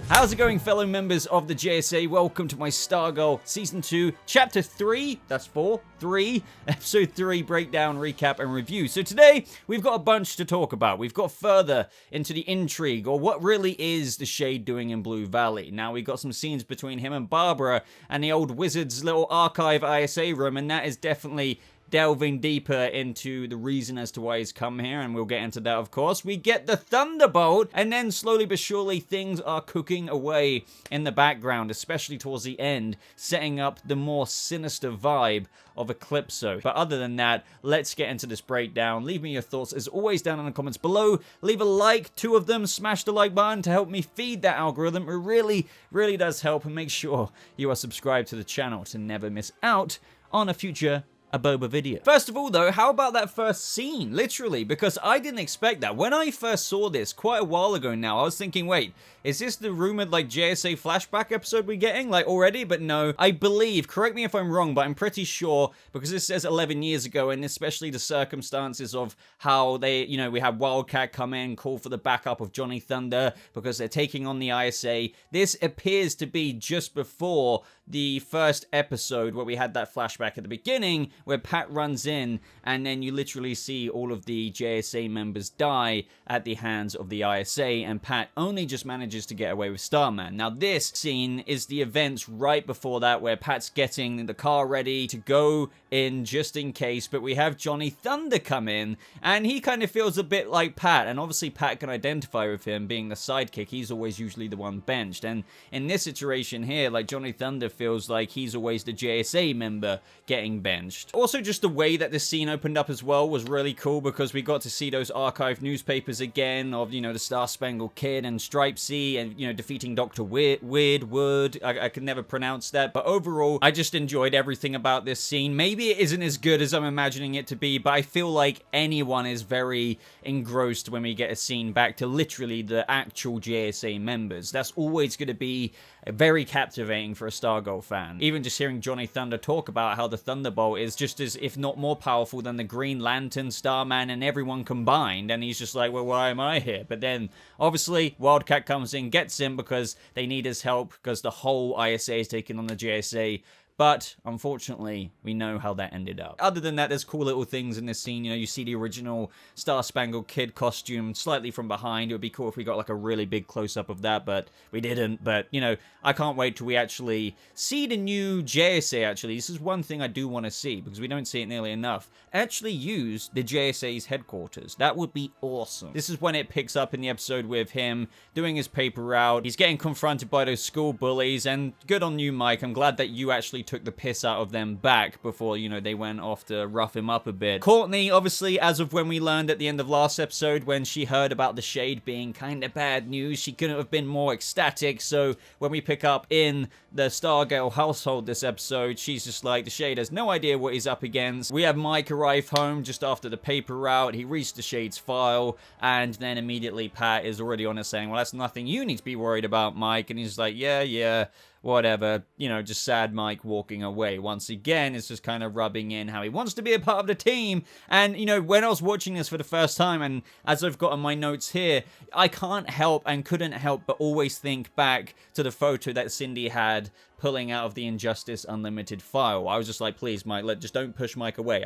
How's it going, fellow members of the JSA? Welcome to my Stargirl Season 2, Chapter 3, that's 4, 3, Episode 3 breakdown, recap, and review. So today, we've got a bunch to talk about. We've got further into the intrigue, or what really is the Shade doing in Blue Valley. Now, we've got some scenes between him and Barbara, and the old Wizard's little archive ISA room, and that is definitely delving deeper into the reason as to why he's come here, and we'll get into that, of course. We get the Thunderbolt, and then slowly but surely things are cooking away in the background, especially towards the end, setting up the more sinister vibe of Eclipso. But other than that, let's get into this breakdown. Leave me your thoughts, as always, down in the comments below. Leave a like, 2 of them, smash the like button to help me feed that algorithm. It really does help, and make sure you are subscribed to the channel to never miss out on a future a Boba video. First of all though, how about that first scene? Literally, because I didn't expect that. When I first saw this quite a while ago now, I was thinking, wait, is this the rumored like JSA flashback episode we're getting like already? But no, I believe, correct me if I'm wrong, but I'm pretty sure, because this says 11 years ago, and especially the circumstances of how they, you know, we had Wildcat come in, call for the backup of Johnny Thunder because they're taking on the ISA. This appears to be just before the first episode where we had that flashback at the beginning where Pat runs in and then you literally see all of the JSA members die at the hands of the ISA, and Pat only just manages to get away with Starman. Now this scene is the events right before that where Pat's getting the car ready to go in just in case, but we have Johnny Thunder come in and he kind of feels a bit like Pat, and obviously Pat can identify with him being the sidekick. He's always usually the one benched, and in this situation here, like, Johnny Thunder feels like he's always the JSA member getting benched. Also, just the way that this scene opened up as well was really cool, because we got to see those archived newspapers again of, you know, the Star Spangled Kid and Stripesy and, you know, defeating Dr. Wood. I can never pronounce that, but overall, I just enjoyed everything about this scene. Maybe it isn't as good as I'm imagining it to be, but I feel like anyone is very engrossed when we get a scene back to literally the actual JSA members. That's always going to be very captivating for a Stargirl fan. Even just hearing Johnny Thunder talk about how the Thunderbolt is just as, if not more powerful than the Green Lantern, Starman, and everyone combined, and he's just like, well, why am I here? But then, obviously, Wildcat comes in, gets him because they need his help, because the whole ISA is taking on the JSA. But, unfortunately, we know how that ended up. Other than that, there's cool little things in this scene. You know, you see the original Star Spangled Kid costume slightly from behind. It would be cool if we got, like, a really big close-up of that, but we didn't. But, you know, I can't wait till we actually see the new JSA, actually. This is one thing I do want to see, because we don't see it nearly enough. Actually use the JSA's headquarters. That would be awesome. This is when it picks up in the episode with him doing his paper route. He's getting confronted by those school bullies, and good on you, Mike. I'm glad that you actually took the piss out of them back before, you know, they went off to rough him up a bit. Courtney, obviously, as of when we learned at the end of last episode, when she heard about the Shade being kind of bad news, she couldn't have been more ecstatic. So when we pick up in the Stargirl household this episode, she's just like, the Shade has no idea what he's up against. We have Mike arrive home just after the paper route. He reads the Shade's file, and then immediately Pat is already on it saying, well, that's nothing you need to be worried about, Mike. And he's like, yeah, whatever, you know, just sad Mike walking away. Once again, it's just kind of rubbing in how he wants to be a part of the team. And, you know, when I was watching this for the first time, and as I've got on my notes here, I can't help and couldn't help but always think back to the photo that Cindy had pulling out of the Injustice Unlimited file. I was just like, please, Mike, just don't push Mike away.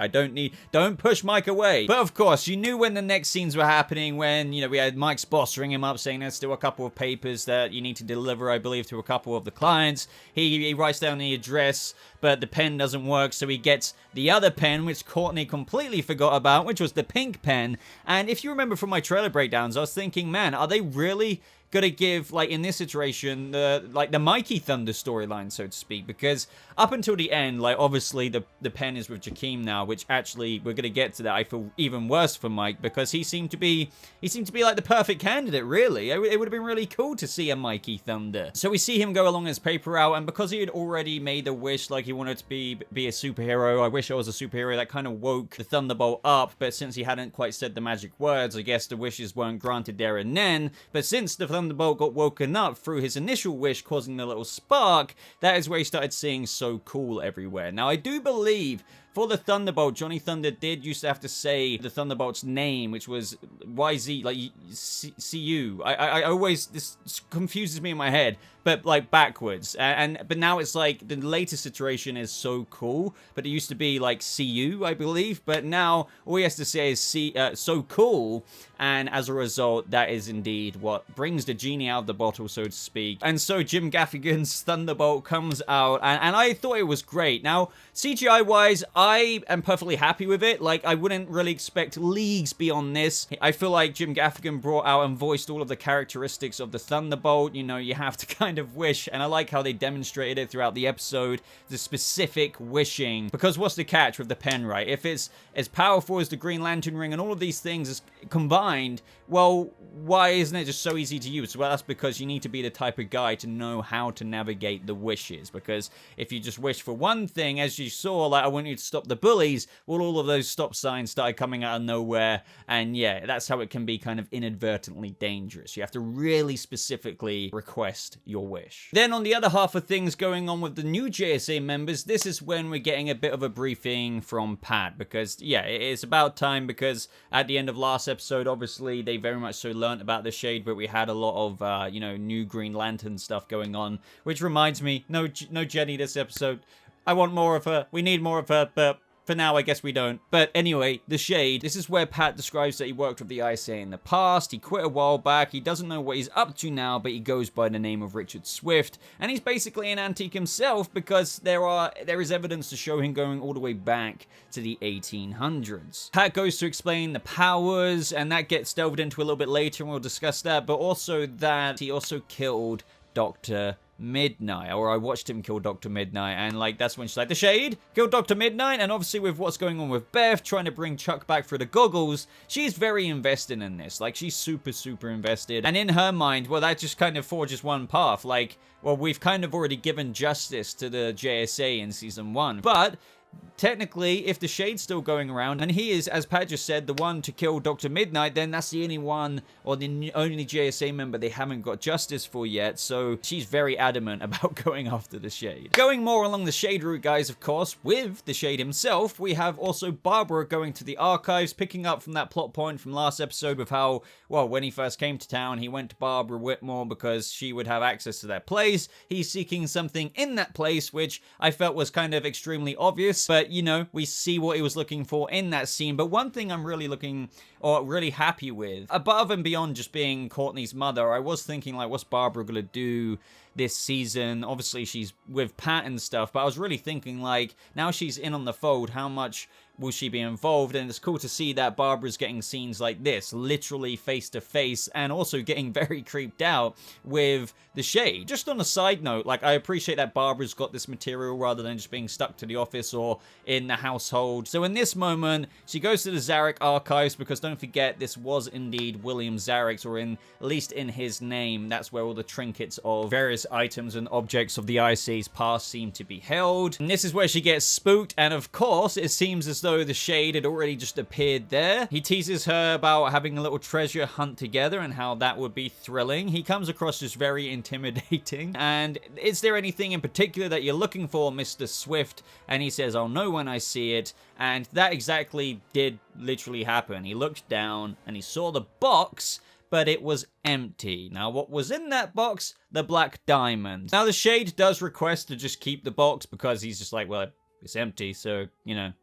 Don't push Mike away. But of course, you knew when the next scenes were happening, when, you know, we had Mike's boss ring him up saying there's still a couple of papers that you need to deliver, I believe, to a couple of the clients. He writes down the address, but the pen doesn't work, so he gets the other pen, which Courtney completely forgot about, which was the pink pen. And if you remember from my trailer breakdowns, I was thinking, man, are they really gonna give, like, in this iteration, the Mikey Thunder storyline, so to speak? Because up until the end, like, obviously the pen is with Jakeem now, which actually, we're gonna get to that. I feel even worse for Mike, because he seemed to be like the perfect candidate, really. It would have been really cool to see a Mikey Thunder. So we see him go along his paper route, and because he had already made a wish, like, he wanted to be a superhero, I wish I was a superhero, that kind of woke the Thunderbolt up. But since he hadn't quite said the magic words, I guess the wishes weren't granted there and then. But since the Thunderbolt got woken up through his initial wish causing the little spark, that is where he started seeing so cool everywhere. Now, I do believe for the Thunderbolt, Johnny Thunder did used to have to say the Thunderbolt's name, which was YZ, like CU. I always, this confuses me in my head, but like backwards. But now it's like the latest iteration is so cool, but it used to be like CU, I believe. But now all he has to say is so cool, and as a result, that is indeed what brings the genie out of the bottle, so to speak. And so Jim Gaffigan's Thunderbolt comes out, and I thought it was great. Now, CGI-wise, I am perfectly happy with it. Like, I wouldn't really expect leagues beyond this. I feel like Jim Gaffigan brought out and voiced all of the characteristics of the Thunderbolt. You know, you have to kind of wish, and I like how they demonstrated it throughout the episode, the specific wishing. Because what's the catch with the pen, right? If it's as powerful as the Green Lantern ring and all of these things combined, well, why isn't it just so easy to use? Well, that's because you need to be the type of guy to know how to navigate the wishes. Because if you just wish for one thing, as you saw, like, I want you to stop the bullies, well, all of those stop signs started coming out of nowhere. And yeah, that's how it can be kind of inadvertently dangerous. You have to really specifically request your wish. Then on the other half of things going on with the new JSA members, this is when we're getting a bit of a briefing from Pat. Because yeah, it's about time, because at the end of last episode, obviously, they very much so learned about the Shade, but we had a lot of, you know, new Green Lantern stuff going on, which reminds me, no Jenny this episode. I want more of her. We need more of her, but for now, I guess we don't. But anyway, the Shade. This is where Pat describes that he worked with the ISA in the past. He quit a while back. He doesn't know what he's up to now, but he goes by the name of Richard Swift. And he's basically an antique himself, because there is evidence to show him going all the way back to the 1800s. Pat goes to explain the powers, and that gets delved into a little bit later, and we'll discuss that. But also that he also killed Dr. Midnight, or I watched him kill Dr. Midnight, and like that's when she's like, the Shade killed Dr. Midnight. And obviously with what's going on with Beth trying to bring Chuck back through the goggles, she's very invested in this. Like, she's super invested, and in her mind, well, that just kind of forges one path. Like, well, we've kind of already given justice to the JSA in season 1, but technically, if the Shade's still going around, and he is, as Pat just said, the one to kill Dr. Midnight, then that's the only one, or the only JSA member they haven't got justice for yet, so she's very adamant about going after the Shade. Going more along the Shade route, guys, of course, with the Shade himself, we have also Barbara going to the archives, picking up from that plot point from last episode with how, well, when he first came to town, he went to Barbara Whitmore because she would have access to that place. He's seeking something in that place, which I felt was kind of extremely obvious. But, you know, we see what he was looking for in that scene. But one thing I'm really happy with, above and beyond just being Courtney's mother, I was thinking, like, what's Barbara gonna do this season? Obviously, she's with Pat and stuff, but I was really thinking, like, now she's in on the fold, how much will she be involved? And it's cool to see that Barbara's getting scenes like this, literally face to face, and also getting very creeped out with the Shade. Just on a side note, like, I appreciate that Barbara's got this material rather than just being stuck to the office or in the household. So in this moment, she goes to the Zarek archives, because don't forget, this was indeed William Zarek's, or at least in his name. That's where all the trinkets of various items and objects of the IC's past seem to be held. And this is where she gets spooked, and of course, it seems as though the Shade had already just appeared there. He teases her about having a little treasure hunt together and how that would be thrilling. He comes across as very intimidating. And is there anything in particular that you're looking for, Mr. Swift? And he says, I'll know when I see it. And that exactly did literally happen. He looked down and he saw the box, but it was empty. Now, what was in that box? The black diamond. Now, the Shade does request to just keep the box, because he's just like, well, it's empty, so, you know,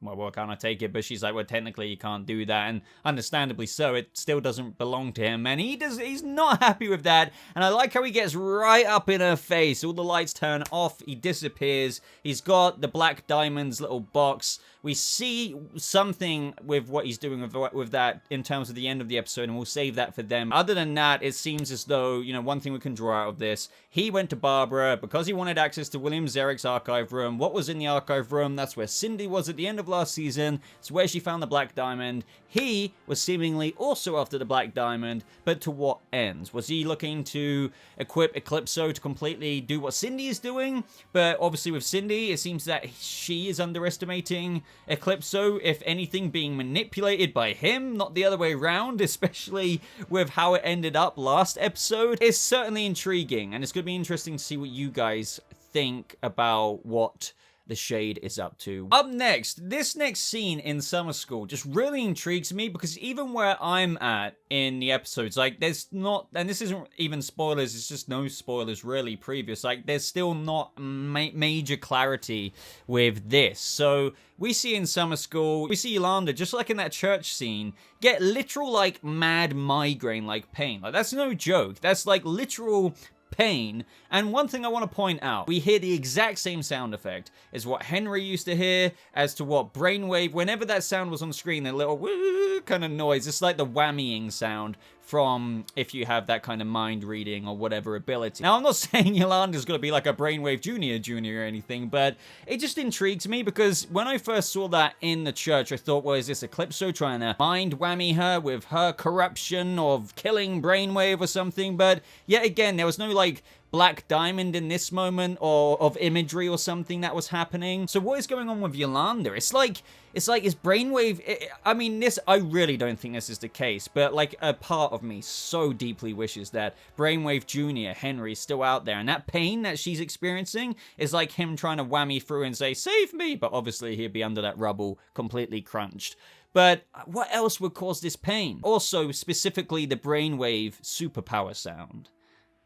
why can't I take it? But she's like, well, technically you can't do that, and understandably so, it still doesn't belong to him, and he's not happy with that. And I like how he gets right up in her face. All the lights turn off, he disappears, he's got the black diamond's little box. We see something with what he's doing with that in terms of the end of the episode, and we'll save that for them. Other than that, it seems as though, you know, one thing we can draw out of this, he went to Barbara because he wanted access to William Zarek's archive room. What was in the archive room? That's where Cindy was at the end of last season. It's where she found the black diamond. He was seemingly also after the black diamond, but to what ends? Was he looking to equip Eclipso to completely do what Cindy is doing? But obviously with Cindy, it seems that she is underestimating Eclipso, if anything, being manipulated by him, not the other way around, especially with how it ended up last episode. It's certainly intriguing, and it's going to be interesting to see what you guys think about what the Shade is up to. Up next, this next scene in summer school just really intrigues me because even where I'm at in the episodes, like there's not, and this isn't even spoilers, it's just no spoilers really previous, like there's still not major clarity with this. So we see in summer school, we see Yolanda, just like in that church scene, get literal like mad migraine like pain. Like that's no joke, that's like literal pain. And one thing I want to point out, we hear the exact same sound effect as what Henry used to hear, as to what Brainwave, whenever that sound was on screen, the little woo kind of noise, it's like the whammying sound from if you have that kind of mind reading or whatever ability. Now, I'm not saying Yolanda's gonna be like a Brainwave Junior or anything, but it just intrigues me because when I first saw that in the church, I thought, well, is this Eclipso trying to mind whammy her with her corruption of killing Brainwave or something? But yet again, there was no like black diamond in this moment or of imagery or something that was happening. So what is going on with Yolanda? It's like is Brainwave, I mean, I really don't think this is the case, but like a part of me so deeply wishes that Brainwave Jr., Henry's still out there, and that pain that she's experiencing is like him trying to whammy through and say, save me, but obviously he'd be under that rubble, completely crunched. But what else would cause this pain? Also, specifically the Brainwave superpower sound.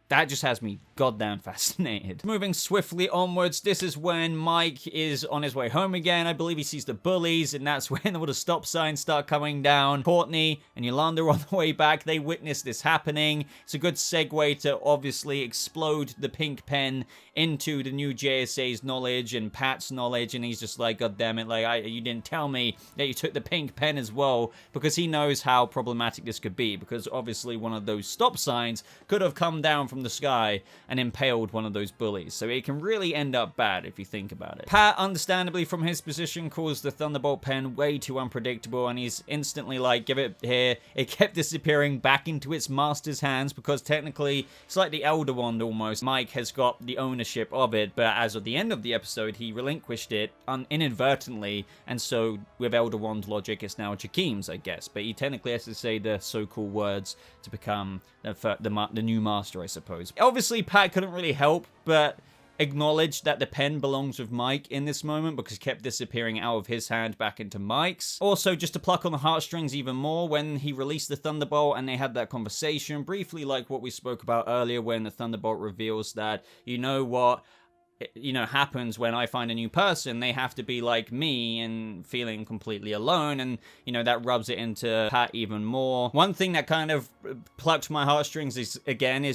That just has me goddamn fascinated. Moving swiftly onwards, this is when Mike is on his way home again. I believe he sees the bullies, and that's when all the stop signs start coming down. Courtney and Yolanda are on the way back. They witness this happening. It's a good segue to obviously explode the pink pen into the new JSA's knowledge and Pat's knowledge, and he's just like, God damn it, like, you didn't tell me that you took the pink pen as well, because he knows how problematic this could be, because obviously one of those stop signs could have come down from the sky and impaled one of those bullies, so it can really end up bad if you think about it. Pat, understandably from his position, calls the Thunderbolt pen way too unpredictable, and he's instantly like, give it here. It kept disappearing back into its master's hands, because technically it's like the Elder Wand almost. Mike has got the ownership of it, but as of the end of the episode, he relinquished it inadvertently, and so with Elder Wand logic, it's now Jakeem's, I guess, but he technically has to say the so-called words to become the new master, I suppose. Obviously, Pat couldn't really help but acknowledge that the pen belongs with Mike in this moment, because it kept disappearing out of his hand back into Mike's. Also, just to pluck on the heartstrings even more, when he released the Thunderbolt and they had that conversation, briefly like what we spoke about earlier, when the Thunderbolt reveals that, you know what, happens when I find a new person, they have to be like me and feeling completely alone, and, that rubs it into Pat even more. One thing that kind of plucked my heartstrings is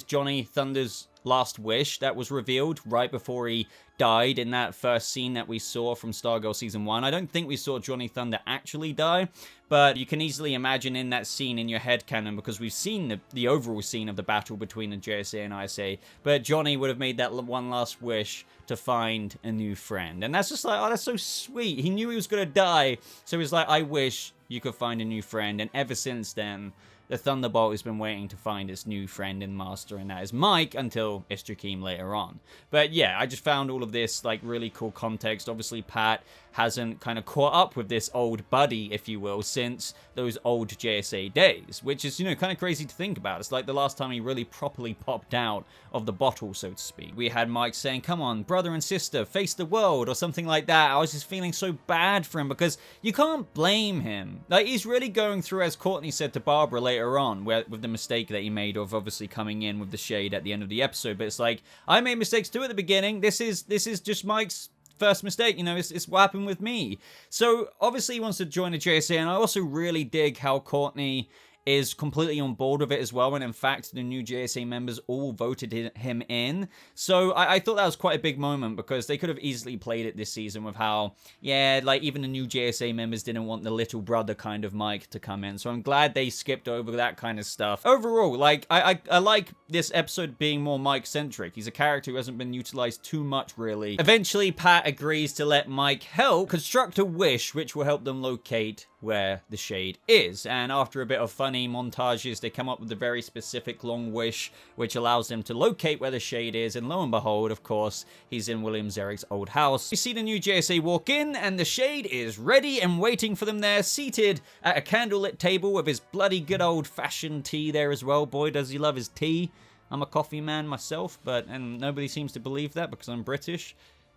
Johnny Thunder's last wish that was revealed right before he died in that first scene that we saw from Stargirl Season 1. I don't think we saw Johnny Thunder actually die, but you can easily imagine in that scene in your headcanon, because we've seen the overall scene of the battle between the JSA and ISA, but Johnny would have made that one last wish to find a new friend. And that's just like, oh, that's so sweet. He knew he was going to die, so he's like, I wish you could find a new friend. And ever since then, the Thunderbolt has been waiting to find its new friend and master, and that is Mike, until it's Jakeem later on. But yeah, I just found all of this like really cool context. Obviously, Pat hasn't kind of caught up with this old buddy, if you will, since those old JSA days, which is, kind of crazy to think about. It's like the last time he really properly popped out of the bottle, so to speak. We had Mike saying, come on, brother and sister, face the world, or something like that. I was just feeling so bad for him, because you can't blame him. Like, he's really going through, as Courtney said to Barbara later on, with the mistake that he made of obviously coming in with the Shade at the end of the episode, but it's like, I made mistakes too at the beginning. This is just Mike's first mistake, it's what happened with me. So obviously he wants to join the JSA, and I also really dig how Courtney is completely on board with it as well, and in fact the new JSA members all voted him in. So I thought that was quite a big moment, because they could have easily played it this season with how, yeah, like even the new JSA members didn't want the little brother kind of Mike to come in. So I'm glad they skipped over that kind of stuff. Overall, like, I like this episode being more Mike-centric. He's a character who hasn't been utilized too much, really. Eventually, Pat agrees to let Mike help construct a wish which will help them locate where the Shade is, and after a bit of funny montages, they come up with a very specific long wish which allows them to locate where the Shade is, and lo and behold, of course, he's in William Zerrick's old house. We see the new JSA walk in, and the Shade is ready and waiting for them there, seated at a candlelit table with his bloody good old-fashioned tea there as well. Boy, does he love his tea. I'm a coffee man myself, and nobody seems to believe that because I'm British.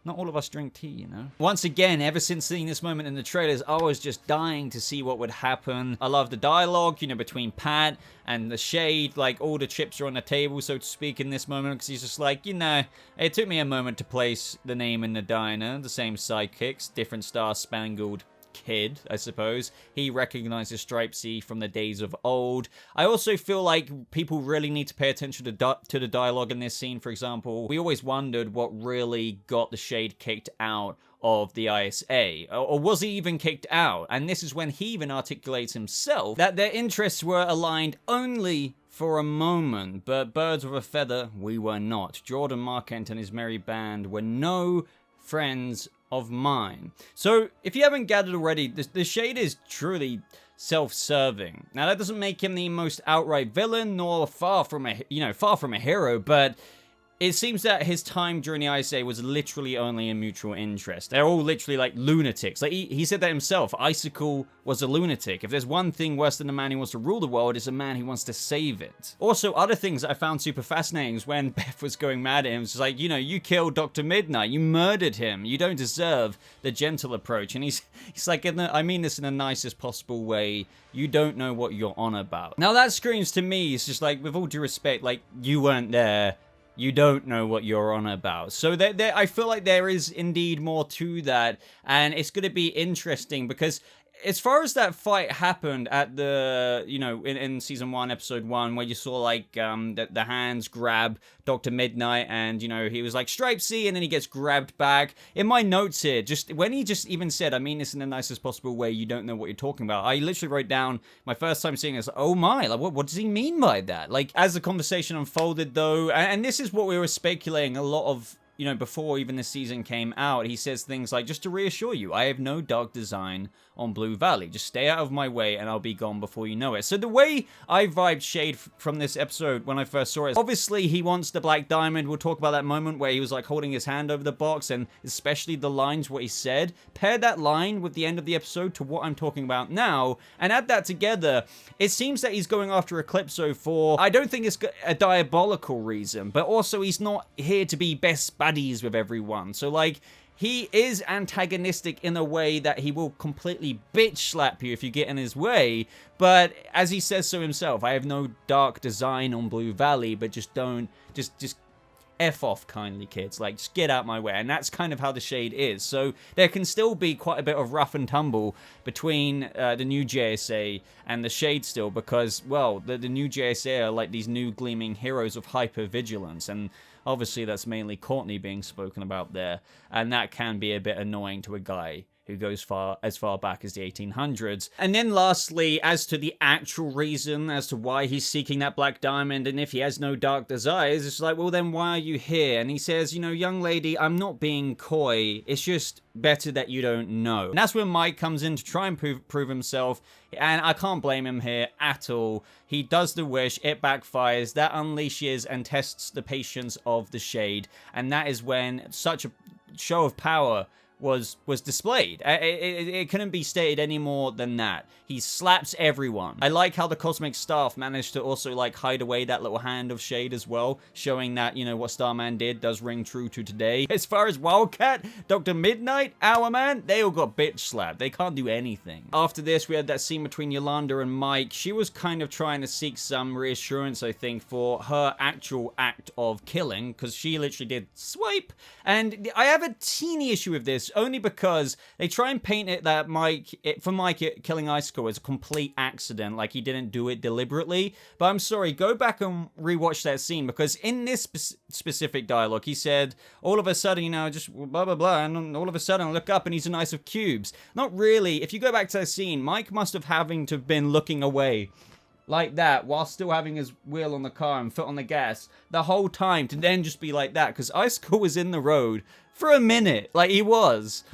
not all of us drink tea, you know? Once again, ever since seeing this moment in the trailers, I was just dying to see what would happen. I love the dialogue, you know, between Pat and the Shade. Like, all the chips are on the table, so to speak, in this moment, because he's just like, you know, it took me a moment to place the name in the diner. The same sidekicks, different star-spangled kid, I suppose. He recognizes Stripesy from the days of old. I also feel like people really need to pay attention to the dialogue in this scene. For example, we always wondered what really got the Shade kicked out of the ISA, or was he even kicked out? And this is when he even articulates himself that their interests were aligned only for a moment, but birds of a feather we were not. Jordan Marquand and his merry band were no friends of mine. So, if you haven't gathered already, the Shade is truly self-serving. Now, that doesn't make him the most outright villain, nor far from a hero, but it seems that his time during the ISA was literally only in mutual interest. They're all literally like lunatics. Like he said that himself. Icicle was a lunatic. If there's one thing worse than a man who wants to rule the world, it's a man who wants to save it. Also, other things that I found super fascinating is when Beth was going mad at him. It's like, you know, you killed Dr. Midnight. You murdered him. You don't deserve the gentle approach. And he's like, I mean this in the nicest possible way. You don't know what you're on about. Now that screams to me, it's just like, with all due respect, like, you weren't there. You don't know what you're on about. So I feel like there is indeed more to that. And it's going to be interesting because as far as that fight happened at the, you know, in season 1, episode 1, where you saw like the hands grab Dr. Midnight and, you know, he was like, Stripesy, and then he gets grabbed back. In my notes here, just when he just even said, I mean this in the nicest possible way, you don't know what you're talking about, I literally wrote down my first time seeing this, oh my, like what does he mean by that? Like, as the conversation unfolded though, and this is what we were speculating a lot of, you know, before even the season came out, he says things like, just to reassure you, I have no dark design on Blue Valley. Just stay out of my way and I'll be gone before you know it. So the way I vibed Shade from this episode when I first saw it, obviously he wants the Black Diamond. We'll talk about that moment where he was like holding his hand over the box, and especially the lines, what he said. Pair that line with the end of the episode to what I'm talking about now, and add that together. It seems that he's going after Eclipso for, I don't think it's a diabolical reason, but also he's not here to be best buddies with everyone. So like, he is antagonistic in a way that he will completely bitch slap you if you get in his way. But as he says so himself, I have no dark design on Blue Valley, but just don't, just F off kindly, kids. Like, just get out my way. And that's kind of how the Shade is. So there can still be quite a bit of rough and tumble between the new JSA and the Shade still, because, well, the new JSA are like these new gleaming heroes of hypervigilance, and obviously that's mainly Courtney being spoken about there, and that can be a bit annoying to a guy who goes as far back as the 1800s. And then lastly, as to the actual reason as to why he's seeking that Black Diamond, and if he has no dark desires, it's like, well then why are you here? And he says, you know, young lady, I'm not being coy, it's just better that you don't know. And that's when Mike comes in to try and prove himself, and I can't blame him here at all. He does the wish, it backfires, that unleashes and tests the patience of the Shade, and that is when such a show of power was displayed. It couldn't be stated any more than that. He slaps everyone. I like how the Cosmic Staff managed to also like hide away that little hand of Shade as well, showing that, you know, what Starman did does ring true to today. As far as Wildcat, Dr. Midnight, Hourman, they all got bitch slapped. They can't do anything. After this, we had that scene between Yolanda and Mike. She was kind of trying to seek some reassurance, I think, for her actual act of killing, because she literally did swipe. And I have a teeny issue with this, only because they try and paint it that Mike killing Icicle is a complete accident, like he didn't do it deliberately. But I'm sorry, go back and rewatch that scene, because in this specific dialogue, he said, all of a sudden, you know, just blah, blah, blah, and all of a sudden I look up and he's an ice of cubes. Not really. If you go back to that scene, Mike must have been looking away like that while still having his wheel on the car and foot on the gas the whole time, to then just be like that, because Icicle was in the road for a minute, like he was,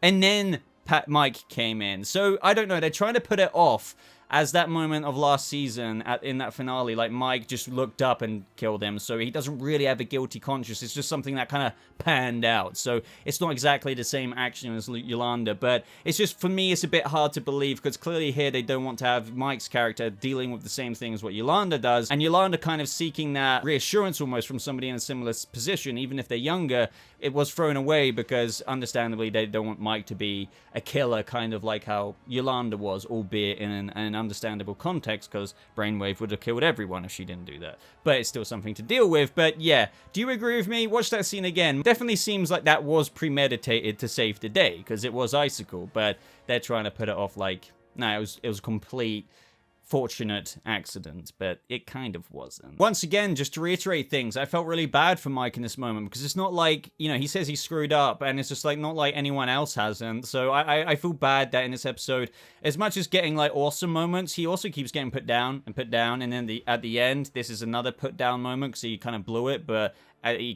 and then Mike came in. So I don't know, they're trying to put it off as that moment of last season in that finale, like Mike just looked up and killed him, so he doesn't really have a guilty conscience. It's just something that kind of panned out. So it's not exactly the same action as Yolanda, but it's just, for me, it's a bit hard to believe, because clearly here they don't want to have Mike's character dealing with the same thing as what Yolanda does, and Yolanda kind of seeking that reassurance almost from somebody in a similar position, even if they're younger. It was thrown away because, understandably, they don't want Mike to be a killer, kind of like how Yolanda was, albeit in an understandable context, because Brainwave would have killed everyone if she didn't do that. But it's still something to deal with. But yeah, do you agree with me? Watch that scene again. Definitely seems like that was premeditated to save the day, because it was Icicle, but they're trying to put it off like, no, it was complete fortunate accident, but it kind of wasn't. Once again, just to reiterate things, I felt really bad for Mike in this moment, because it's not like, you know, he says he screwed up, and it's just like, not like anyone else hasn't. So I feel bad that in this episode, as much as getting like awesome moments, he also keeps getting put down, and then at the end, this is another put down moment, because he kind of blew it, but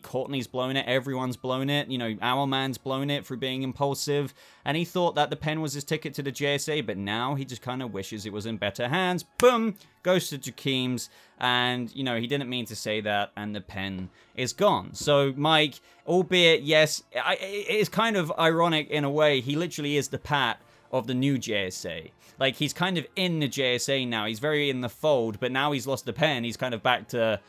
Courtney's blown it, everyone's blown it, you know, Owlman's blown it for being impulsive, and he thought that the pen was his ticket to the JSA, but now he just kind of wishes it was in better hands. Boom! Goes to Jakeem's, and, you know, he didn't mean to say that, and the pen is gone. So Mike, albeit, yes, it's kind of ironic in a way, he literally is the Pat of the new JSA. Like, he's kind of in the JSA now, he's very in the fold, but now he's lost the pen, he's kind of back to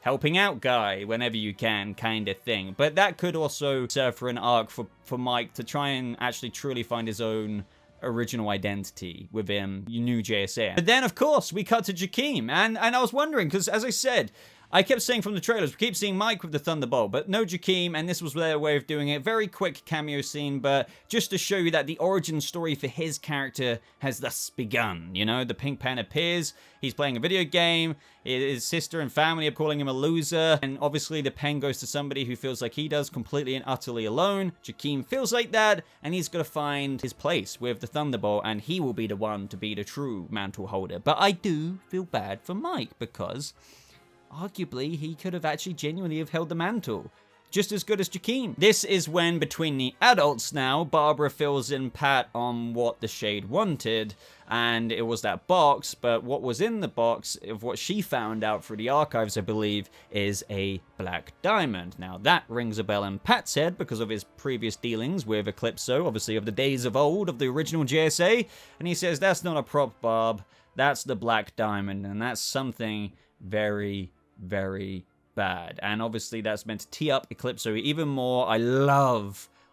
helping out guy whenever you can kind of thing. But that could also serve for an arc for Mike to try and actually truly find his own original identity within new JSA. But then, of course, we cut to Jakeem, and I was wondering, because as I said, I kept saying from the trailers, we keep seeing Mike with the Thunderbolt, but no Jakeem, and this was their way of doing it. Very quick cameo scene, but just to show you that the origin story for his character has thus begun. You know, the Pink Pen appears, he's playing a video game, his sister and family are calling him a loser, and obviously the pen goes to somebody who feels like he does, completely and utterly alone. Jakeem feels like that, and he's got to find his place with the Thunderbolt, and he will be the one to be the true mantle holder. But I do feel bad for Mike, because arguably, he could have actually genuinely have held the mantle. Just as good as Jakeem. This is when, between the adults now, Barbara fills in Pat on what the Shade wanted, and it was that box, but what was in the box, of what she found out through the archives, I believe, is a black diamond. Now, that rings a bell in Pat's head because of his previous dealings with Eclipso, obviously of the days of old, of the original JSA, and he says, that's not a prop, Barb, that's the black diamond, and that's something very, very bad. And obviously that's meant to tee up Eclipso even more. I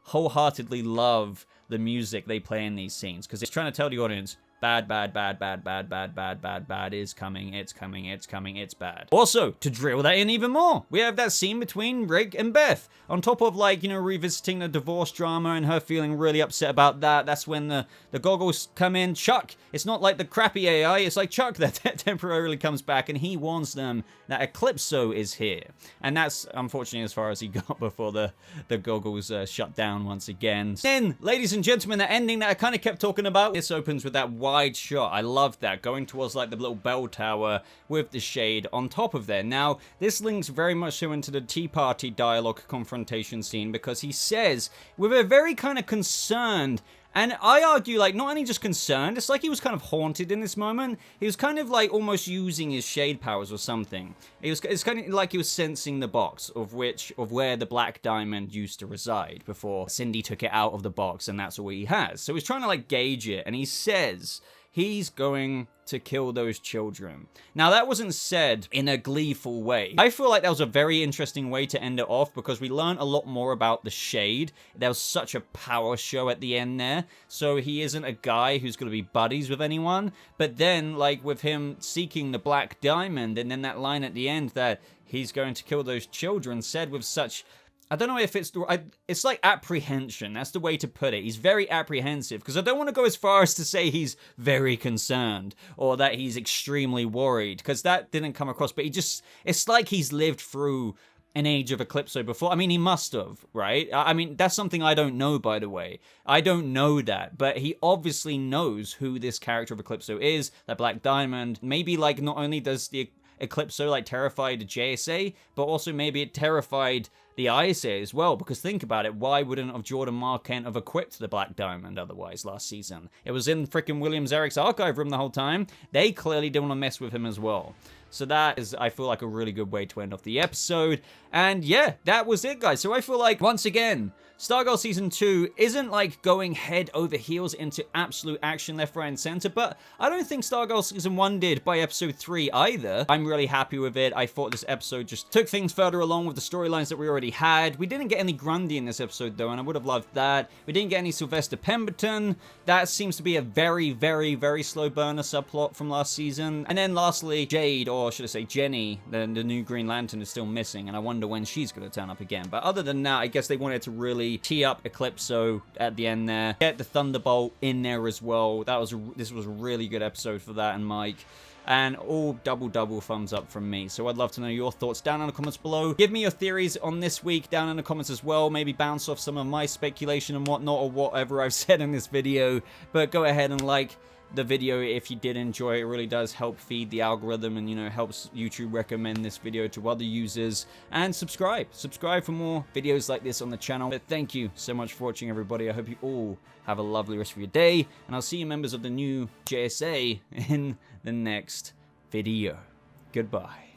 wholeheartedly love the music they play in these scenes, because it's trying to tell the audience, bad, bad, bad, bad, bad, bad, bad, bad, bad is coming, it's coming, it's coming, it's bad. Also, to drill that in even more, we have that scene between Rick and Beth. On top of, like, you know, revisiting the divorce drama and her feeling really upset about that, that's when the goggles come in. Chuck, it's not like the crappy AI, it's like Chuck that temporarily comes back, and he warns them that Eclipso is here. And that's, unfortunately, as far as he got before the goggles shut down once again. Then, ladies and gentlemen, the ending that I kind of kept talking about, this opens with that wide shot. I love that, going towards like the little bell tower with the Shade on top of there. Now, this links very much so into the Tea Party dialogue confrontation scene, because he says, with a very kind of concerned, and I argue, like, not only just concerned, it's like he was kind of haunted in this moment. He was kind of like almost using his Shade powers or something. It's kind of like he was sensing the box of where the black diamond used to reside before Cindy took it out of the box, and that's all he has. So he's trying to like gauge it, and he says he's going to kill those children. Now, that wasn't said in a gleeful way. I feel like that was a very interesting way to end it off, because we learned a lot more about the Shade. There was such a power show at the end there, so he isn't a guy who's going to be buddies with anyone. But then, like, with him seeking the black diamond, and then that line at the end that he's going to kill those children, said with such, I don't know if it's like apprehension. That's the way to put it. He's very apprehensive, because I don't want to go as far as to say he's very concerned or that he's extremely worried, because that didn't come across. But it's like he's lived through an age of Eclipso before. I mean, he must have, right? I mean, that's something I don't know, by the way. I don't know that, but he obviously knows who this character of Eclipso is, that Black Diamond. Maybe, like, not only does the Eclipso like terrified the JSA, but also maybe it terrified the ISA as well, because think about it, why wouldn't have Jordan Marquand have equipped the Black Diamond otherwise last season? It was in freaking William Zarek's archive room the whole time. They clearly didn't want to mess with him as well. So that is, I feel like, a really good way to end off the episode. And yeah, that was it, guys. So I feel like, once again, Stargirl Season 2 isn't like going head over heels into absolute action left, right, and center, but I don't think Stargirl Season 1 did by episode 3 either. I'm really happy with it. I thought this episode just took things further along with the storylines that we already had. We didn't get any Grundy in this episode, though, and I would have loved that. We didn't get any Sylvester Pemberton. That seems to be a very, very, very slow burner subplot from last season. And then lastly, Jade, or should I say Jenny, the new Green Lantern, is still missing, and I wonder when she's going to turn up again. But other than that, I guess they wanted to really tee up Eclipso at the end there. Get the Thunderbolt in there as well. This was a really good episode for that and Mike. And all double thumbs up from me. So I'd love to know your thoughts down in the comments below. Give me your theories on this week down in the comments as well. Maybe bounce off some of my speculation and whatnot, or whatever I've said in this video. But go ahead and like the video if you did enjoy it. It really does help feed the algorithm and, you know, helps YouTube recommend this video to other users. And subscribe for more videos like this on the channel. But thank you so much for watching, everybody. I hope you all have a lovely rest of your day, and I'll see you members of the new JSA in the next video. Goodbye.